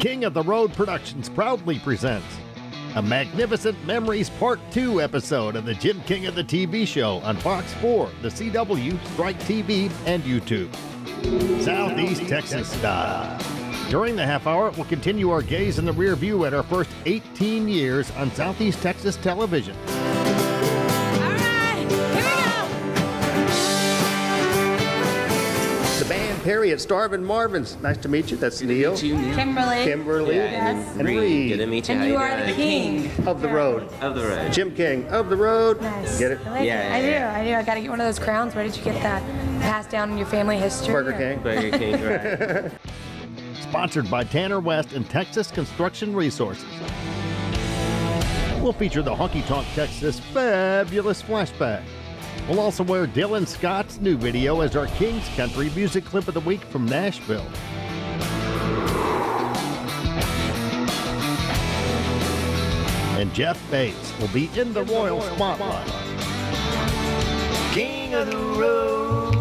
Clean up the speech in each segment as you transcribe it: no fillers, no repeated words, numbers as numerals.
King of the Road Productions proudly presents a Magnificent Memories Part 2 episode of the Jim King of the TV show on Fox 4, the CW, Strike TV, and YouTube. Southeast Texas style. During the half hour, we'll continue our gaze in the rear view at our first 18 years on Southeast Texas television. The band Perry at Starvin' Marvin's. Nice to meet you. That's Neil. Kimberly. Yes. And Reed. Good to meet you. And you are the king Of the road. Of the road. Jim King of the road. Nice. Get it? I like Yeah, it. yeah, I do. I got to get one of those crowns. Where did you get that? Passed down in your family history? Burger or- King. Burger King, right. Sponsored by Tanner West and Texas Construction Resources. We'll feature the Honky Tonk Texas Fabulous Flashback. We'll also wear Dylan Scott's new video as our King's Country Music Clip of the Week from Nashville. And Jeff Bates will be in the Royal Spotlight. King of the Road.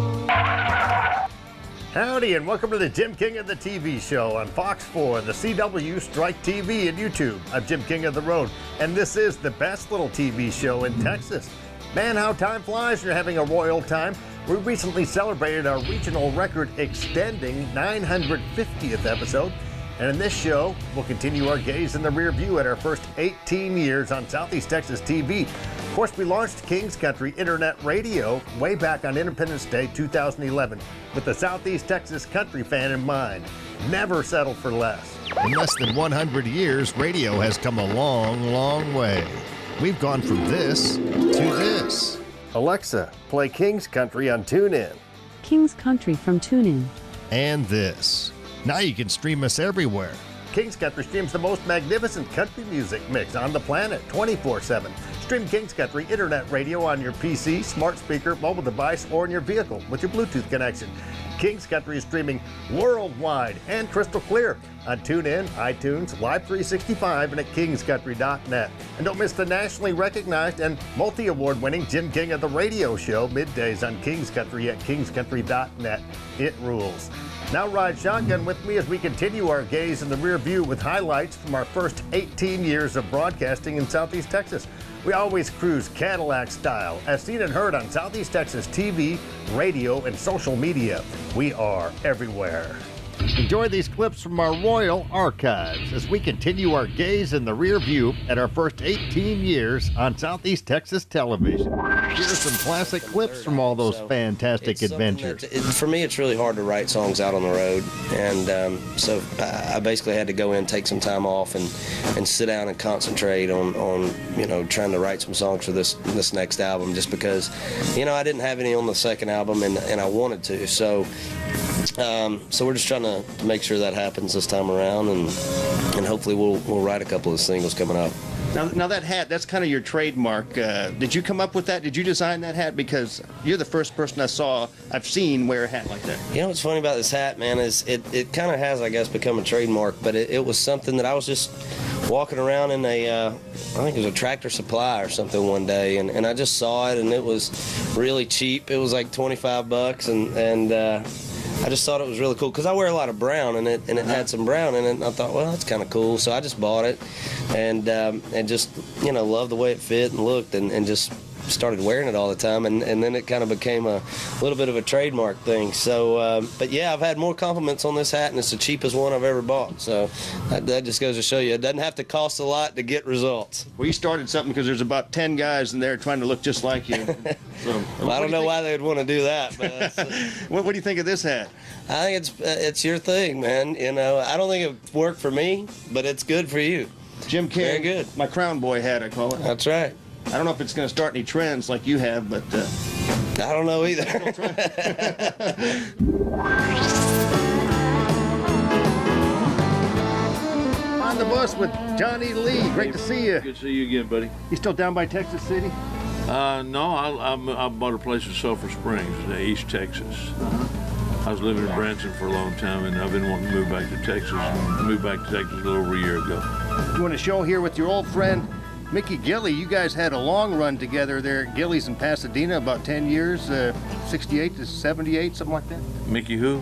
Howdy, and welcome to the Jim King of the TV show on Fox 4, the CW, Strike TV, and YouTube. I'm Jim King of the Road, and this is the best little TV show in Texas. Man, how time flies. You're having a royal time. We recently celebrated our regional record extending 950th episode. And in this show, we'll continue our gaze in the rear view at our first 18 years on Southeast Texas TV. Of course, we launched King's Country Internet Radio way back on Independence Day 2011 with the Southeast Texas country fan in mind. Never settle for less. In less than 100 years, radio has come a long, long way. We've gone from this to this. Alexa, play King's Country on TuneIn. King's Country from TuneIn. And this. Now you can stream us everywhere. King's Country streams the most magnificent country music mix on the planet 24/7. Stream King's Country Internet Radio on your PC, smart speaker, mobile device, or in your vehicle with your Bluetooth connection. King's Country is streaming worldwide and crystal clear on TuneIn, iTunes, Live 365, and at kingscountry.net. And don't miss the nationally recognized and multi-award winning Jim King of the Radio show middays on King's Country at kingscountry.net. It rules. Now ride shotgun with me as we continue our gaze in the rear view with highlights from our first 18 years of broadcasting in Southeast Texas. We always cruise Cadillac style, as seen and heard on Southeast Texas TV, radio, and social media. We are everywhere. Enjoy these clips from our Royal Archives as we continue our gaze in the rear view at our first 18 years on Southeast Texas television. Here are some classic clips from all those fantastic adventures. For me, it's really hard to write songs out on the road, and so I basically had to go in, take some time off, and sit down and concentrate on trying to write some songs for this next album, just because I didn't have any on the second album, and I wanted to. So we're just trying to make sure that happens this time around, and hopefully we'll write a couple of singles coming up. Now that hat, that's kind of your trademark. Did you come up with that? Did you design that hat? Because you're the first person I've seen wear a hat like that. What's funny about this hat, man, is it kind of has, I guess, become a trademark, but it was something that I was just walking around in I think it was a Tractor Supply or something one day, and I just saw it, and it was really cheap. It was like $25, and I just thought it was really cool because I wear a lot of brown, and it had some brown in it, and I thought, well, that's kind of cool. So I just bought it, and just loved the way it fit and looked, and just started wearing it all the time, and then it kind of became a little bit of a trademark thing. So, but yeah, I've had more compliments on this hat, and it's the cheapest one I've ever bought. So that just goes to show you it doesn't have to cost a lot to get results. Well, you started something because there's about 10 guys in there trying to look just like you. So, Well, I don't know why they'd want to do that, but what do you think of this hat? I think it's your thing, man. I don't think it worked for me, but it's good for you. Jim King. Very good. My Crown Boy hat, I call it. That's right. I don't know if it's going to start any trends like you have, but I don't know either. On the bus with Johnny Lee. Great to see you. Good to see you again, buddy. You still down by Texas City? No, I bought a place in Sulphur Springs, East Texas. I was living in Branson for a long time, and I've been wanting to move back to Texas, and moved back to Texas a little over a year ago. Doing a show here with your old friend Mickey Gilley. You guys had a long run together there at Gilley's in Pasadena, about 10 years, 68 to 78, something like that. Mickey who?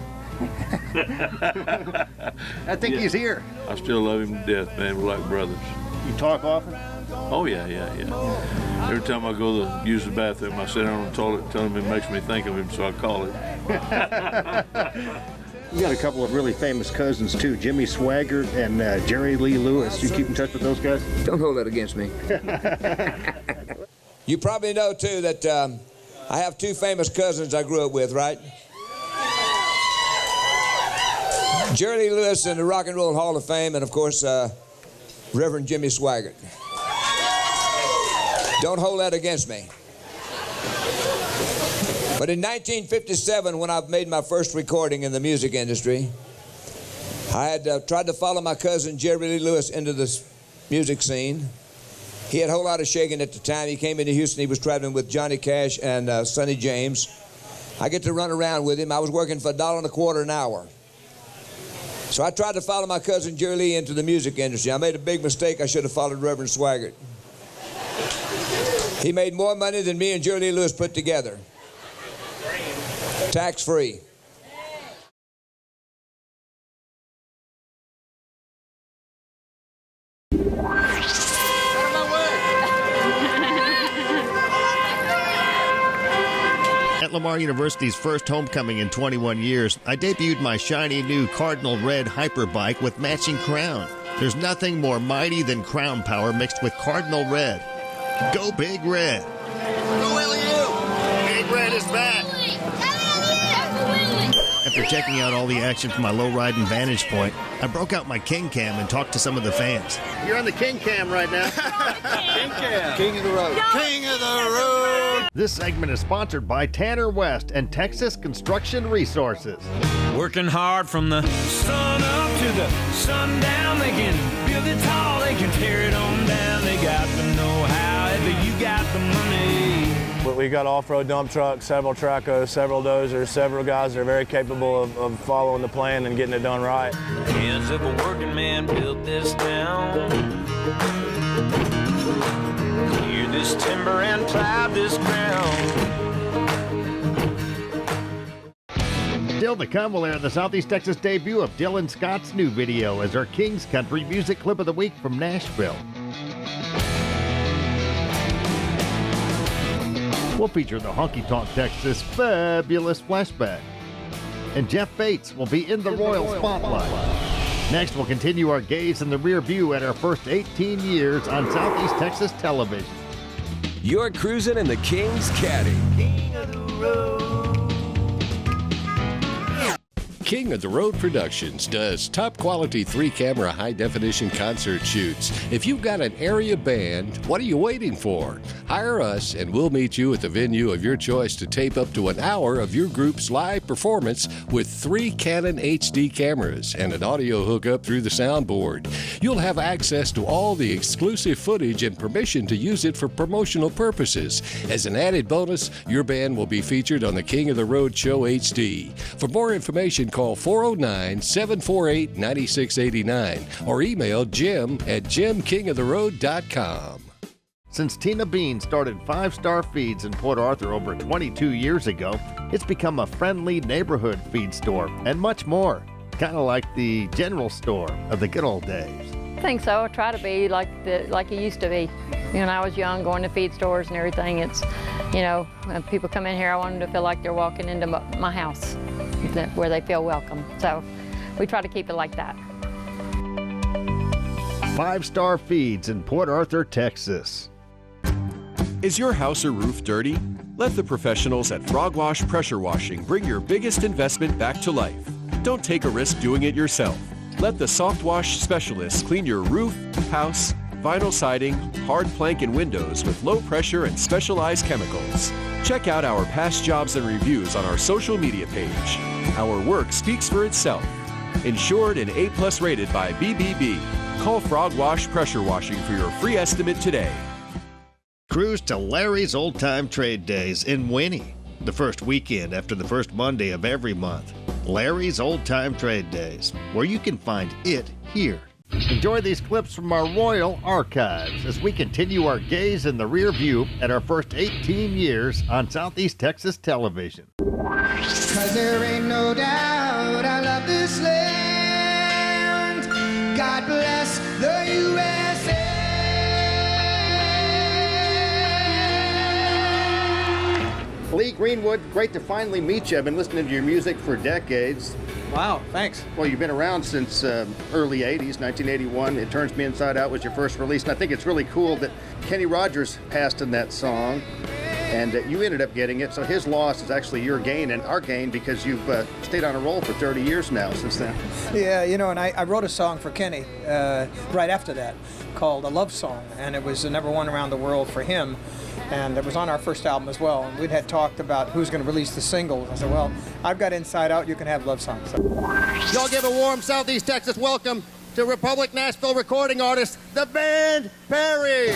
I think he's here. I still love him to death, man. We're like brothers. You talk often? Oh, yeah. Every time I go to use the bathroom, I sit down on the toilet, tell him it makes me think of him, so I call it. You got a couple of really famous cousins, too, Jimmy Swaggart and Jerry Lee Lewis. You keep in touch with those guys? Don't hold that against me. You probably know, too, that I have two famous cousins I grew up with, right? Jerry Lee Lewis in the Rock and Roll Hall of Fame, and, of course, Reverend Jimmy Swaggart. Don't hold that against me. But in 1957, when I made my first recording in the music industry, I had tried to follow my cousin Jerry Lee Lewis into this music scene. He had a whole lot of shaking at the time. He came into Houston. He was traveling with Johnny Cash and Sonny James. I get to run around with him. I was working for $1.25 an hour. So I tried to follow my cousin Jerry Lee into the music industry. I made a big mistake. I should have followed Reverend Swaggart. He made more money than me and Jerry Lee Lewis put together. Tax-free. At Lamar University's first homecoming in 21 years, I debuted my shiny new Cardinal Red Hyperbike with matching crown. There's nothing more mighty than crown power mixed with Cardinal Red. Go Big Red. Go LEU! Big Red is back. After checking out all the action from my low-ride and vantage point, I broke out my King Cam and talked to some of the fans. You're on the King Cam right now. King Cam. King of the road. King of the road. This segment is sponsored by Tanner West and Texas Construction Resources. Working hard from the sun up to the sundown. They can build it tall, they can tear it on down. They got the know-how, if you got the money. We got off-road dump trucks, several Tracos, several dozers, several guys that are very capable of following the plan and getting it done right. Hands of a working man built this town. Clear this timber and plow this ground. Still to come, we'll air the Southeast Texas debut of Dylan Scott's new video as our King's Country Music Clip of the Week from Nashville. We'll feature the Honky Tonk Texas Fabulous Flashback. And Jeff Bates will be in the Royal Spotlight. Next, we'll continue our gaze in the rear view at our first 18 years on Southeast Texas television. You're cruising in the King's Caddy. King of the Road. King of the Road Productions does top quality 3-camera high definition concert shoots. If you've got an area band, what are you waiting for? Hire us and we'll meet you at the venue of your choice to tape up to an hour of your group's live performance with 3 Canon HD cameras and an audio hookup through the soundboard. You'll have access to all the exclusive footage and permission to use it for promotional purposes. As an added bonus, your band will be featured on the King of the Road Show HD. For more information, call 409-748-9689 or email jim@jimkingoftheroad.com. Since Tina Bean started 5-Star Feeds in Port Arthur over 22 years ago, it's become a friendly neighborhood feed store and much more. Kind of like the general store of the good old days. I think so. I try to be like it used to be. When I was young, going to feed stores and everything, it's, when people come in here, I want them to feel like they're walking into my house, where they feel welcome. So we try to keep it like that. 5-Star Feeds in Port Arthur, Texas. Is your house or roof dirty? Let the professionals at Frog Wash Pressure Washing bring your biggest investment back to life. Don't take a risk doing it yourself. Let the Soft Wash specialists clean your roof, house, vinyl siding, hard plank, and windows with low pressure and specialized chemicals. Check out our past jobs and reviews on our social media page. Our work speaks for itself. Insured and A+ rated by BBB. Call Frog Wash Pressure Washing for your free estimate today. Cruise to Larry's Old Time Trade Days in Winnie, the first weekend after the first Monday of every month. Larry's Old Time Trade Days, where you can find it here. Enjoy these clips from our Royal Archives as we continue our gaze in the rear view at our first 18 years on Southeast Texas television. 'Cause there ain't no doubt I love this land. God bless the USA. Lee Greenwood, great to finally meet you. I've been listening to your music for decades. Wow, thanks. Well, you've been around since early 80s, 1981. It Turns Me Inside Out was your first release, and I think it's really cool that Kenny Rogers passed in that song, and you ended up getting it, so his loss is actually your gain and our gain because you've stayed on a roll for 30 years now since then. Yeah, you know, and I wrote a song for Kenny right after that called A Love Song, and it was the #1 around the world for him. And it was on our first album as well. And we'd had talked about who's going to release the singles. I said, well, I've got Inside Out, you can have Love Songs. Y'all give a warm Southeast Texas welcome to Republic Nashville recording artist, the band Perry.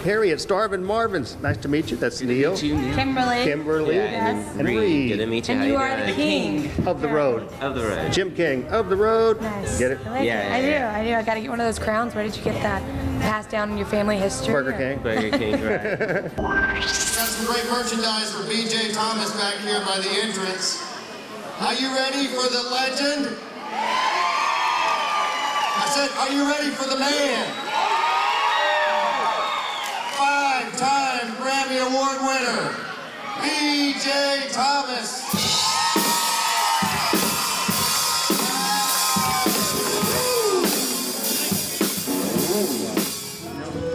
Perry at Starvin' Marvin's. Nice to meet you. That's Neil. Kimberly. Yes. And Reed. Good to meet you. And you are the king. Of the road. Of the road. Jim King. Of the road. Nice. Get it? I like it. I do. I got to get one of those crowns. Where did you get that? Passed down in your family history? Burger King. Burger King, right. Got some great merchandise for B.J. Thomas back here by the entrance. Are you ready for the legend? I said, are you ready for the man? 5-time Grammy Award winner, B.J. Thomas.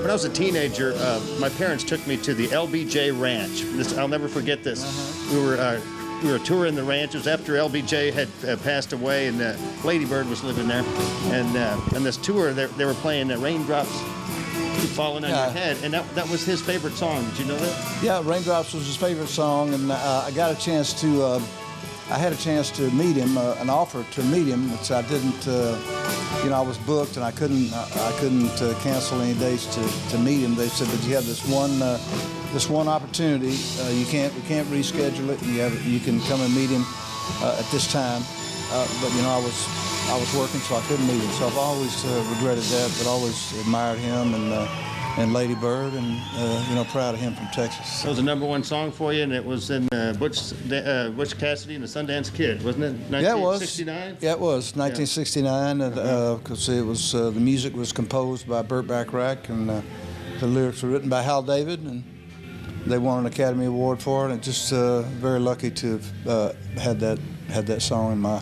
When I was a teenager, my parents took me to the LBJ Ranch. I'll never forget this. We were touring the ranch. It was after LBJ had passed away, and Lady Bird was living there. And this tour, they were playing Raindrops Keep Falling on Your Head, and that was his favorite song. Did you know that? Yeah, Raindrops was his favorite song, and I got a chance to. I had a chance to meet him, an offer to meet him, which I didn't. I was booked, and I couldn't cancel any dates to meet him. They said, but you have this one opportunity. We can't reschedule it. You can come and meet him at this time. But I was working, so I couldn't meet him. So I've always regretted that, but always admired him and Lady Bird, and proud of him from Texas. It was a #1 song for you, and it was in Butch Cassidy and the Sundance Kid, wasn't it? 1969? Yeah, it was 1969, because it was the music was composed by Burt Bacharach, and the lyrics were written by Hal David, and they won an Academy Award for it. And just very lucky to have had that song in my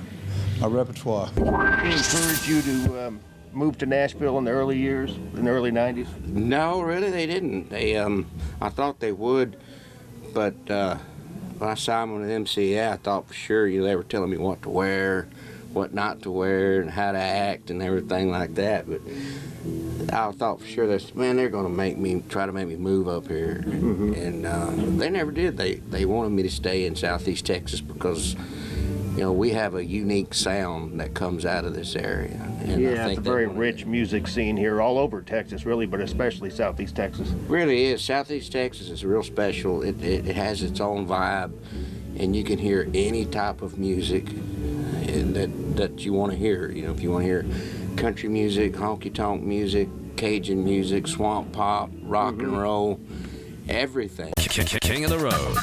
repertoire. Did they encourage you to move to Nashville in the early years, in the early 90s? No, really, they didn't. I thought they would, but when I signed with MCA, I thought for sure they were telling me what to wear, what not to wear, and how to act and everything like that. But I thought for sure they're going to try to make me move up here, and they never did. They wanted me to stay in Southeast Texas because we have a unique sound that comes out of this area. And I think it's a very rich music scene here all over Texas, really, but especially Southeast Texas. Really is. Southeast Texas is real special. It has its own vibe, and you can hear any type of music that you want to hear. If you want to hear country music, honky-tonk music, Cajun music, swamp pop, rock and roll, everything. King of the Road.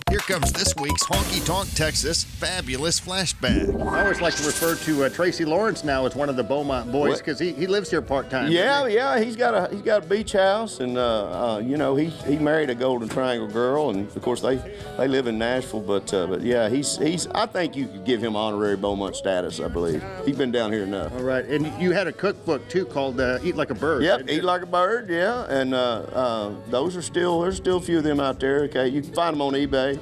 Here comes this week's Honky Tonk Texas Fabulous Flashback. I always like to refer to Tracy Lawrence now as one of the Beaumont boys because he lives here part-time. Yeah, he's got a beach house, and he married a Golden Triangle girl, and of course they live in Nashville. But yeah, he's I think you could give him honorary Beaumont status. I believe he's been down here enough. All right, and you had a cookbook too called Eat Like a Bird. Yep, Eat Like a Bird. Yeah, and there's still a few of them out there. Okay, you can find them on eBay.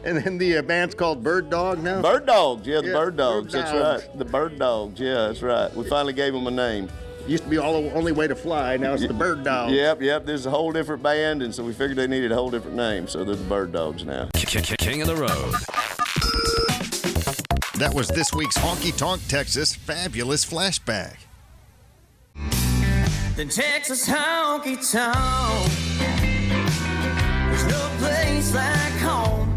And then the band's called Bird Dog now? Bird Dogs, yeah, the Bird Dogs, that's right. The Bird Dogs, yeah, that's right. We finally gave them a name. Used to be Only Way to Fly, now it's the Bird Dogs. Yep, there's a whole different band, and so we figured they needed a whole different name, so they're the Bird Dogs now. King of the Road. That was this week's Honky Tonk Texas Fabulous Flashback. The Texas honky tonk, there's no place like home.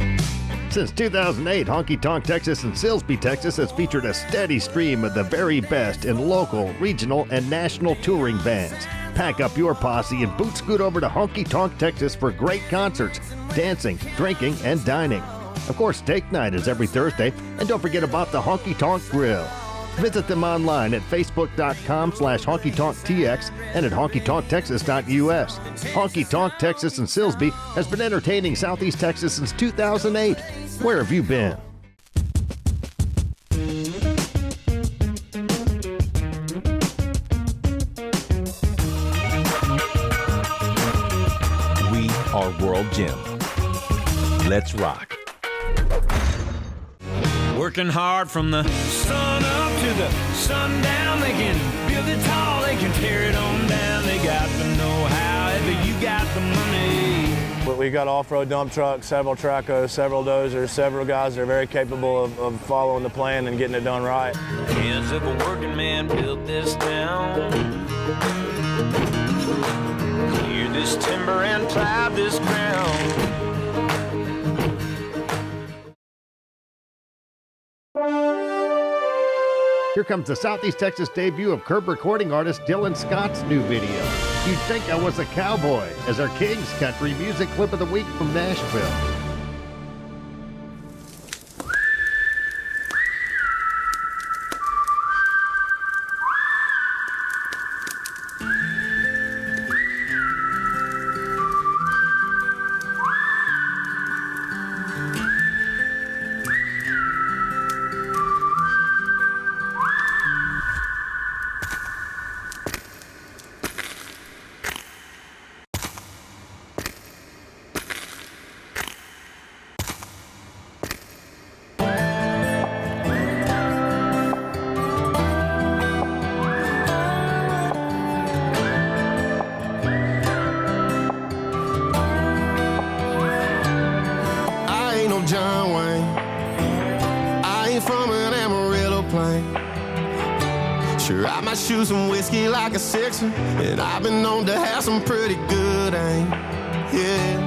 Since 2008, Honky Tonk Texas in Silsbee, Texas has featured a steady stream of the very best in local, regional, and national touring bands. Pack up your posse and boot scoot over to Honky Tonk Texas for great concerts, dancing, drinking, and dining. Of course, steak night is every Thursday, and don't forget about the Honky Tonk Grill. Visit them online at facebook.com/honkytonktx and at honkytonktexas.us. Honky Tonk Texas in Silsbee has been entertaining Southeast Texas since 2008. Where have you been? We are World Gym. Let's rock. Working hard from the sun up to the sundown. They can build it tall, they can tear it on down. They got the know-how, but you got the money. We got off-road dump trucks, several tracos, several dozers, several guys that are very capable of following the plan and getting it done right. Hands of a working man built this town. Cleared this timber and plowed this ground. Here comes the Southeast Texas debut of Curb recording artist Dylan Scott's new video. You'd Think I Was a Cowboy, as our King's Country music clip of the week from Nashville. John Wayne. I ain't from an Amarillo plain. Sure, I might shoot some whiskey like a sixer, and I've been known to have some pretty good aim. Yeah.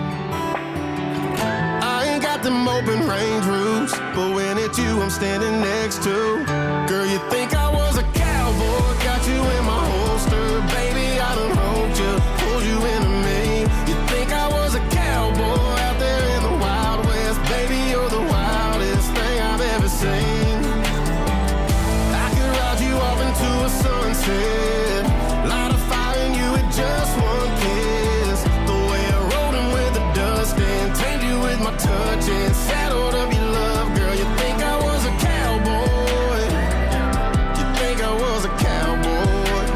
I ain't got them open range roofs, but when it's you I'm standing next to. Girl, you think I was a cowboy, got you in my holster. Baby, I done hold you, pulled you into me. You think I was a cowboy out there in the Wild West. Baby, you're the wildest thing I've ever seen. I could ride you off into a sunset, light a fire in you with just one kiss. The way I rode him with the dust and tamed you with my touch and saddled up your love. Girl, you think I was a cowboy. You think I was a cowboy.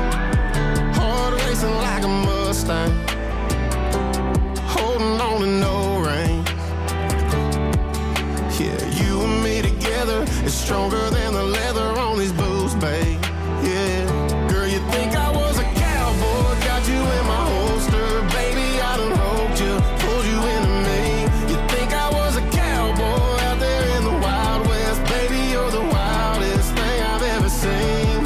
Hard racing like a Mustang, holding on to no reins. Yeah, you and me together is stronger than the leather on these boots, babe. Yeah, girl, you think I was a cowboy, got you in my holster. Baby, I done roped you, pulled you into me. You think I was a cowboy out there in the Wild West. Baby, you're the wildest thing I've ever seen.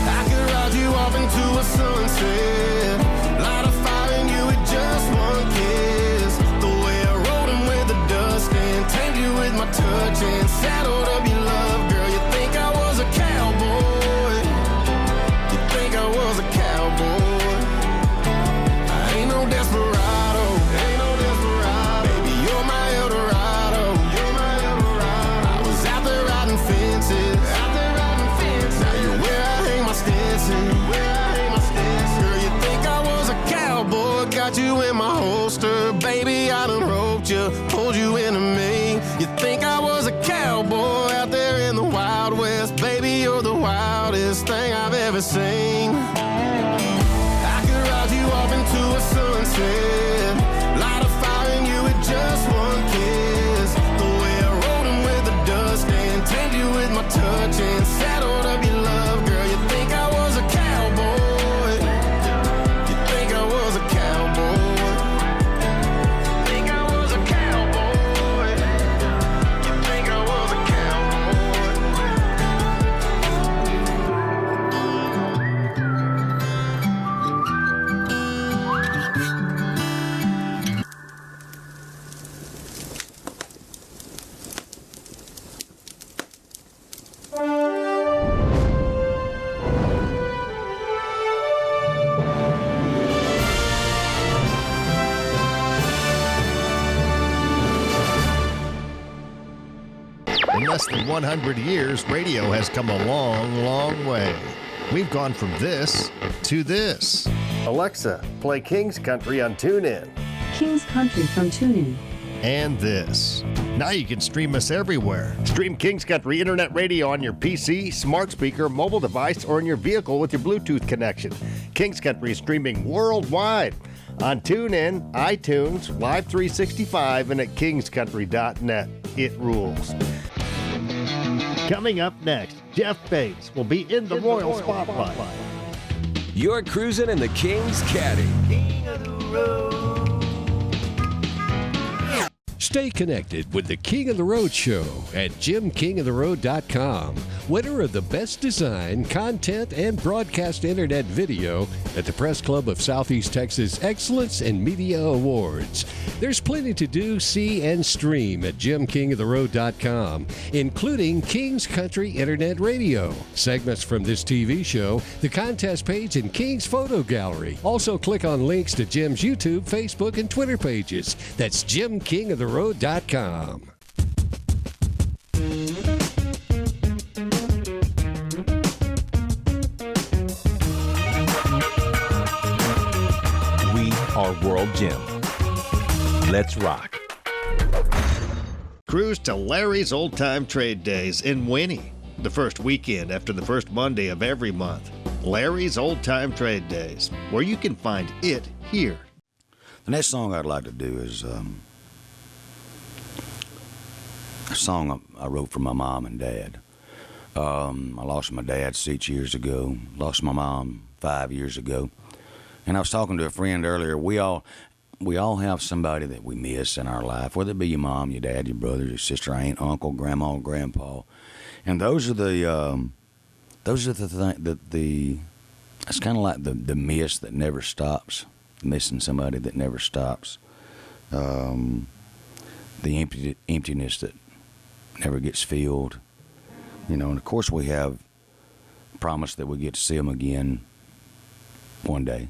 I could ride you off into a sunset, light a fire in you with just one kiss. The way I rode him with the dust and tamed you with my touch and saddled up your love. Girl, you think I was a cowboy. You think I was a cowboy. I ain't no desperado, ain't no desperado. Baby, you're my Eldorado, you're my Eldorado. I was out there riding fences, out there riding fences. Now you're where I hang my Stetson, where I hang my Stetson. Girl, you think I was a cowboy, got you in my holster. Baby, I done roped you, pulled you into me. You think I was a cowboy out there in the Wild West. Baby, you're the wildest thing I've ever seen. I could ride you off into a sunset, light a fire in you with just one kiss. The way I rode him with the dust and tamed you with my touch and saddled up your love. Girl, you think I was a cowboy. You think I was a cowboy. Think I was a cowboy. less than 100 years, radio has come a long, long way. We've gone from this to this. Alexa, play King's Country on TuneIn. King's Country from TuneIn. And this. Now you can stream us everywhere. Stream King's Country Internet Radio on your PC, smart speaker, mobile device, or in your vehicle with your Bluetooth connection. King's Country is streaming worldwide on TuneIn, iTunes, Live 365, and at kingscountry.net. It rules. Coming up next, Jeff Bates will be in the Royal Spotlight. You're cruising in the King's Caddy. King of the Road. Stay connected with the King of the Road Show at JimKingOfTheRoad.com. Winner of the Best Design, Content, and Broadcast Internet Video at the Press Club of Southeast Texas Excellence in Media Awards. There's plenty to do, see, and stream at JimKingOfTheRoad.com, including King's Country Internet Radio, segments from this TV show, the contest page, and King's Photo Gallery. Also, click on links to Jim's YouTube, Facebook, and Twitter pages. That's JimKingOfTheRoad.com. We are World Gym. Let's rock. Cruise to Larry's Old Time Trade Days in Winnie, the first weekend after the first Monday of every month. Larry's Old Time Trade Days, where you can find it here. The next song I'd like to do is a song I wrote for my mom and dad. I lost my dad 6 years ago, lost my mom 5 years ago. And I was talking to a friend earlier. We all have somebody that we miss in our life, whether it be your mom, your dad, your brother, your sister, aunt, uncle, grandma, grandpa. And those are the it's kind of like the miss that never stops, missing somebody that never stops. The emptiness that never gets filled, and of course we have promised that we get to see them again one day.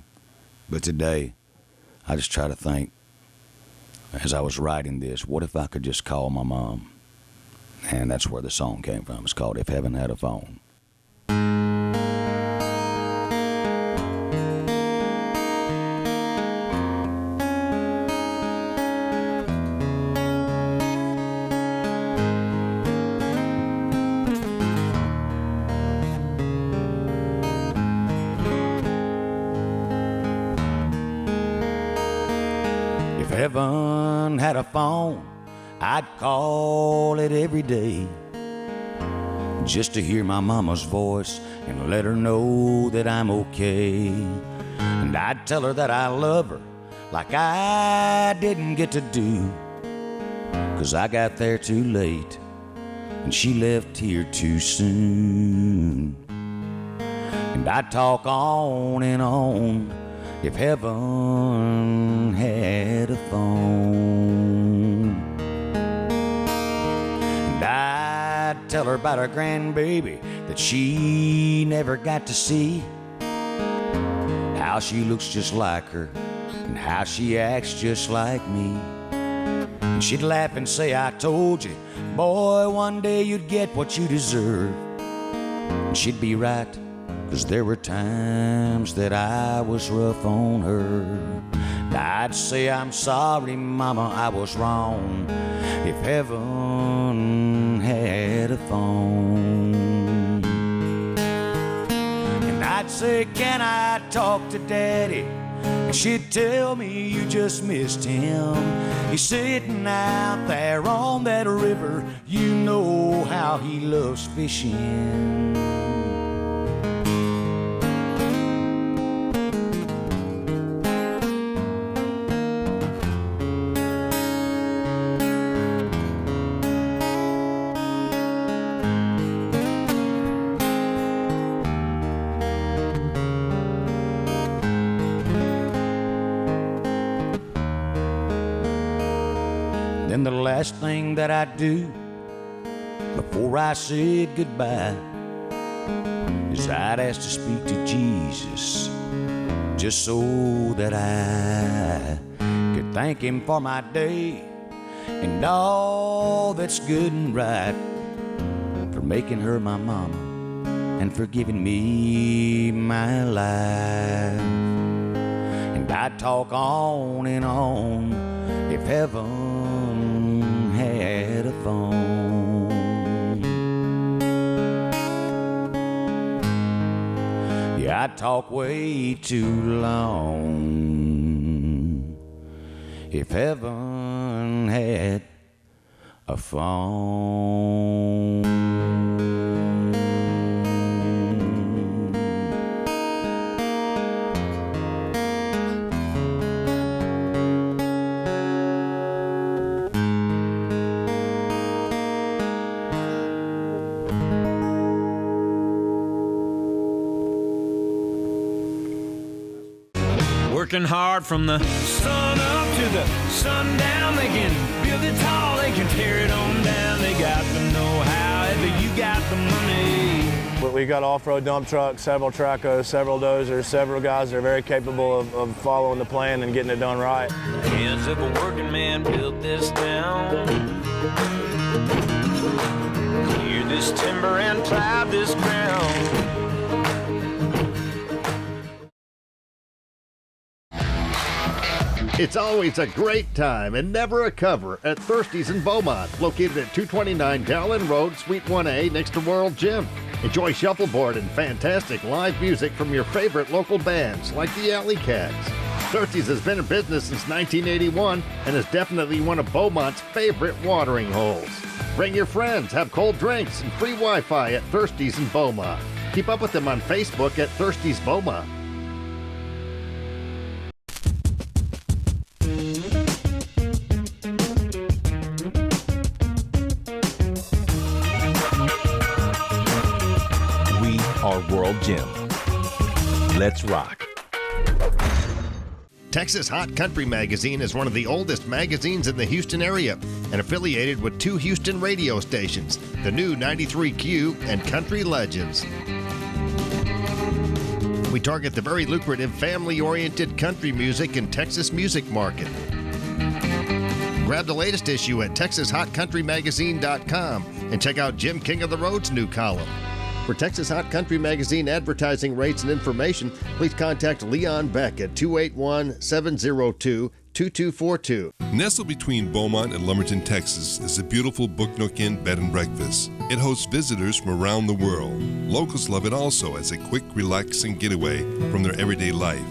But today, I just try to think, as I was writing this, what if I could just call my mom? And that's where the song came from. It's called If Heaven Had a Phone. If heaven had a phone, I'd call it every day, just to hear my mama's voice and let her know that I'm okay. And I'd tell her that I love her like I didn't get to do, 'cause I got there too late and she left here too soon. And I'd talk on and on if heaven had a phone. And I'd tell her about her grandbaby that she never got to see, how she looks just like her and how she acts just like me. And she'd laugh and say, I told you, boy, one day you'd get what you deserve. And she'd be right, 'cause there were times that I was rough on her. And I'd say, I'm sorry, mama, I was wrong. If heaven had a phone. And I'd say, can I talk to daddy? And she'd tell me you just missed him. He's sitting out there on that river. You know how he loves fishing. Then the last thing that I do before I said goodbye is I'd ask to speak to Jesus, just so that I could thank him for my day and all that's good and right. making her my mama and for giving me my life. And I'd talk on and on if heaven had a phone. Yeah, I'd talk way too long if heaven had a phone. Working hard from the sun up to the sundown. They can build it tall, they can tear it on down. They got the know-how, if you got the money. But we got off-road dump trucks, several tracos, several dozers, several guys that are very capable of following the plan and getting it done right. Hands of a working man built this town. Clear this timber and plow this ground. It's always a great time and never a cover at Thirsty's in Beaumont, located at 229 Dowling Road, Suite 1A, next to World Gym. Enjoy shuffleboard and fantastic live music from your favorite local bands like the Alley Cats. Thirsty's has been in business since 1981 and is definitely one of Beaumont's favorite watering holes. Bring your friends, have cold drinks, and free Wi-Fi at Thirsty's in Beaumont. Keep up with them on Facebook at Thirsty's Beaumont. Our World Gym. Let's rock. Texas Hot Country Magazine is one of the oldest magazines in the Houston area and affiliated with 2 Houston radio stations, the new 93Q and Country Legends. We target the very lucrative family-oriented country music and Texas music market. Grab the latest issue at TexasHotCountryMagazine.com and check out Jim King of the Road's new column. For Texas Hot Country Magazine advertising rates and information, please contact Leon Beck at 281-702-2242. Nestled between Beaumont and Lumberton, Texas, is the beautiful Book Nook Inn Bed and Breakfast. It hosts visitors from around the world. Locals love it also as a quick, relaxing getaway from their everyday life.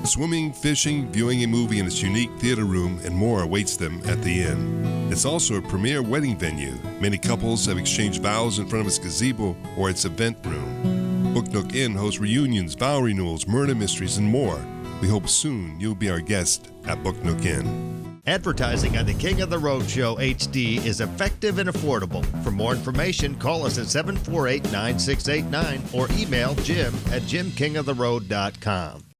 Swimming, fishing, viewing a movie in its unique theater room, and more awaits them at the inn. It's also a premier wedding venue. Many couples have exchanged vows in front of its gazebo or its event room. Book Nook Inn hosts reunions, vow renewals, murder mysteries, and more. We hope soon you'll be our guest at Book Nook Inn. Advertising on the King of the Road Show HD is effective and affordable. For more information, call us at 748-9689 or email Jim at jimkingoftheroad.com.